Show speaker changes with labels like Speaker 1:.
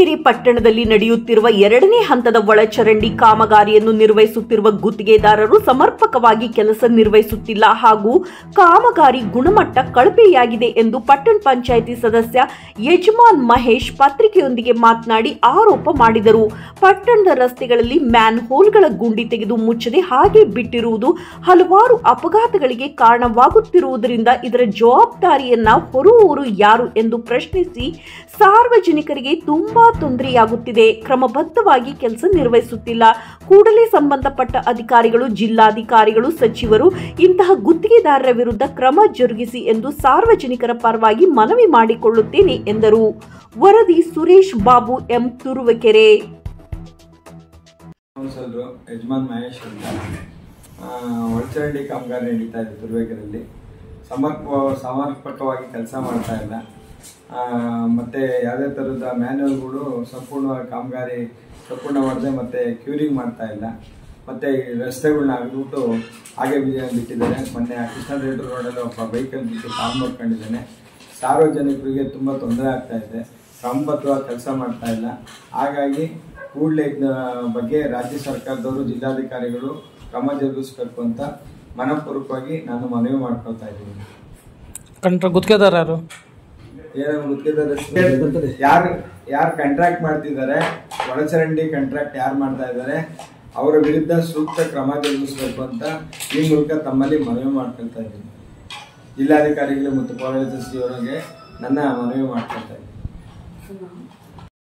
Speaker 1: ದಾವಣಗೆರೆ ಪಟ್ಟಣದಲ್ಲಿ ನಡೆಯುತ್ತಿರುವ 2ನೇ ಹಂತದ ಒಳಚರಂಡಿ ಕಾಮಗಾರಿಯನ್ನು ನಿರ್ವಹಿಸುತ್ತಿರುವ ಗುತ್ತಿಗೆದಾರರು ಸಮರ್ಪಕವಾಗಿ ಕೆಲಸ ನಿರ್ವಹಿಸುತ್ತಿಲ್ಲ ಹಾಗೂ ಕಾಮಗಾರಿ ಗುಣಮಟ್ಟ ಕಳಪೆಯಾಗಿದೆ ಎಂದು ಪಟ್ಟಣ ಪಂಚಾಯಿತಿ ಸದಸ್ಯ ಯಜಮಾನ್ ಮಹೇಶ್ ಪತ್ರಿಕೆಯೊಂದಿಗೆ ಮಾತನಾಡಿ ಆರೋಪ ಮಾಡಿದರು. ಪಟ್ಟಣದ ರಸ್ತೆಗಳಲ್ಲಿ ಮ್ಯಾನ್ ಹೋಲ್ಗಳ ಗುಂಡಿ ತೆಗೆದು ಮುಚ್ಚದೆ ಹಾಗೆ ಬಿಟ್ಟಿರುವುದು ಹಲವಾರು ಅಪಘಾತಗಳಿಗೆ ಕಾರಣವಾಗುತ್ತಿರುವುದರಿಂದ ಇದರ ಜವಾಬ್ದಾರಿಯನ್ನ ಹೊರುವವರು ಯಾರು ಎಂದು ಪ್ರಶ್ನಿಸಿ ಸಾರ್ವಜನಿಕರಿಗೆ ತುಂಬಾ ತೊಂದರೆಯಾಗುತ್ತಿದೆ, ಕ್ರಮಬದ್ಧವಾಗಿ ಕೆಲಸ ನಿರ್ವಹಿಸುತ್ತಿಲ್ಲ, ಕೂಡಲೇ ಸಂಬಂಧಪಟ್ಟ ಅಧಿಕಾರಿಗಳು, ಜಿಲ್ಲಾಧಿಕಾರಿಗಳು, ಸಚಿವರು ಇಂತಹ ಗುತ್ತಿಗೆದಾರರ ವಿರುದ್ಧ ಕ್ರಮ ಜರುಗಿಸಿ ಎಂದು ಸಾರ್ವಜನಿಕರ ಪರವಾಗಿ ಮನವಿ ಮಾಡಿಕೊಳ್ಳುತ್ತೇನೆ ಎಂದರು. ವರದಿ ಸುರೇಶ್ ಬಾಬು ಎಂ ತುರುವೇಕೆರೆ.
Speaker 2: ಯಜಮಾನ್ ಮಹೇಶ್ ಅಂತ ಒಳಚರಂಡಿ ಕಾಮಗಾರಿ ನಡೀತಾ ಇದೆ ತುರುವೇಕೆರೆಯಲ್ಲಿ. ಸಮರ್ಪಕವಾಗಿ ಕೆಲಸ ಮಾಡ್ತಾ ಇಲ್ಲ. ಮತ್ತು ಯಾವುದೇ ಥರದ ಮ್ಯಾನ್ಯುವಲ್ಗಳು ಸಂಪೂರ್ಣವಾಗಿ ಕಾಮಗಾರಿ ಸಂಪೂರ್ಣ ಮಾಡದೆ ಮತ್ತು ಕ್ಯೂರಿಂಗ್ ಮಾಡ್ತಾ ಇಲ್ಲ. ಮತ್ತು ರಸ್ತೆಗಳನ್ನ ಅಗ್ಬಿಟ್ಟು ಹಾಗೆ ಬಿಟ್ಟಿದ್ದಾರೆ. ಮೊನ್ನೆ ಕೃಷ್ಣ ಥಿಯೇಟರ್ ರೋಡಲ್ಲಿ ಒಬ್ಬ ಬೈಕಲ್ಲಿ ಬಿಟ್ಟು ಕಾಲು ಮಾಡ್ಕೊಂಡಿದ್ದಾನೆ. ಸಾರ್ವಜನಿಕರಿಗೆ ತುಂಬ ತೊಂದರೆ ಆಗ್ತಾ ಇದೆ. ಕ್ರಮಬದ್ಧವಾಗಿ ಕೆಲಸ ಮಾಡ್ತಾ ಇಲ್ಲ. ಹಾಗಾಗಿ ಕೂಡಲೇ ಇದರ ಬಗ್ಗೆ ರಾಜ್ಯ ಸರ್ಕಾರದವರು, ಜಿಲ್ಲಾಧಿಕಾರಿಗಳು ಕ್ರಮ ಜರುಗಿಸಬೇಕು ಅಂತ ಮನಪೂರ್ವಕವಾಗಿ ನಾನು ಮನವಿ ಮಾಡ್ಕೊಳ್ತಾ ಇದ್ದೀನಿ.
Speaker 3: ಗುತ್ತಿಗೆದಾರ
Speaker 2: ಯಾರು ಕಾಂಟ್ರಾಕ್ಟ್ ಮಾಡ್ತಿದ್ದಾರೆ, ಒಳಚರಂಡಿ ಕಾಂಟ್ರಾಕ್ಟ್ ಯಾರು ಮಾಡ್ತಾ ಇದ್ದಾರೆ, ಅವರ ವಿರುದ್ಧ ಸೂಕ್ತ ಕ್ರಮ ಜರುಗಿಸಬೇಕು ಅಂತ ಈ ಮೂಲಕ ತಮ್ಮಲ್ಲಿ ಮನವಿ ಮಾಡ್ಕೊಳ್ತಾ ಇದ್ದೀನಿ. ಜಿಲ್ಲಾಧಿಕಾರಿಗಳು ಮತ್ತು ಪೌರಾಡಳಿತ ಸಚಿವರಿಗೆ ನನ್ನ ಮನವಿ ಮಾಡ್ಕೊಳ್ತಾ ಇದ್ದೀನಿ.